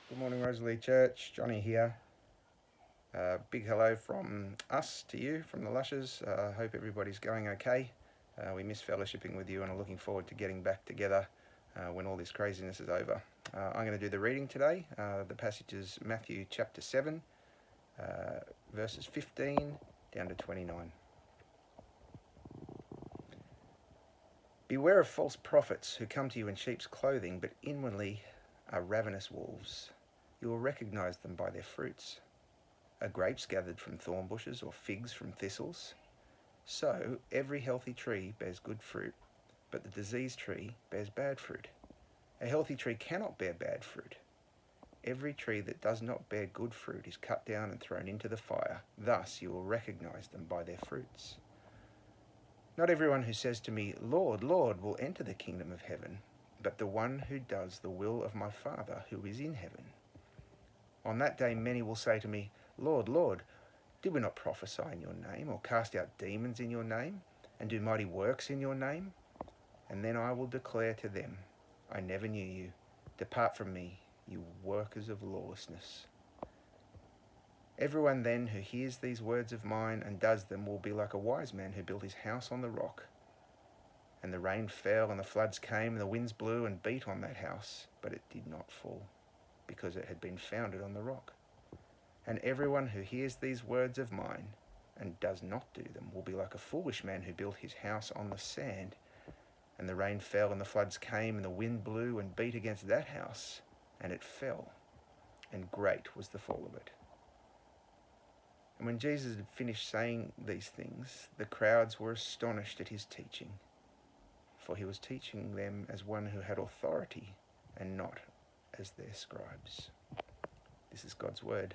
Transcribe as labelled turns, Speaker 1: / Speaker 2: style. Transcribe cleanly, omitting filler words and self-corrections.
Speaker 1: Good morning, Rosalie Church. Johnny here. Big hello from us to you, from the Lushes. Hope everybody's going okay. We miss fellowshipping with you and are looking forward to getting back together when all this craziness is over. I'm going to do the reading today. The passage is Matthew chapter 7, verses 15 down to 29. Beware of false prophets who come to you in sheep's clothing, but inwardly are ravenous wolves. You will recognize them by their fruits. Are grapes gathered from thorn bushes or figs from thistles? So every healthy tree bears good fruit, but the diseased tree bears bad fruit. A healthy tree cannot bear bad fruit. Every tree that does not bear good fruit is cut down and thrown into the fire. Thus you will recognize them by their fruits. Not everyone who says to me, Lord, Lord, will enter the kingdom of heaven, but the one who does the will of my Father who is in heaven. On that day many will say to me, Lord, Lord, did we not prophesy in your name, or cast out demons in your name, and do mighty works in your name? And then I will declare to them, I never knew you. Depart from me, you workers of lawlessness. Everyone then who hears these words of mine and does them will be like a wise man who built his house on the rock. And the rain fell, and the floods came, and the winds blew and beat on that house, but it did not fall, because it had been founded on the rock. And everyone who hears these words of mine and does not do them will be like a foolish man who built his house on the sand. And the rain fell, and the floods came, and the wind blew and beat against that house, and it fell, and great was the fall of it. And when Jesus had finished saying these things, the crowds were astonished at his teaching, for he was teaching them as one who had authority and not as their scribes. This is God's word.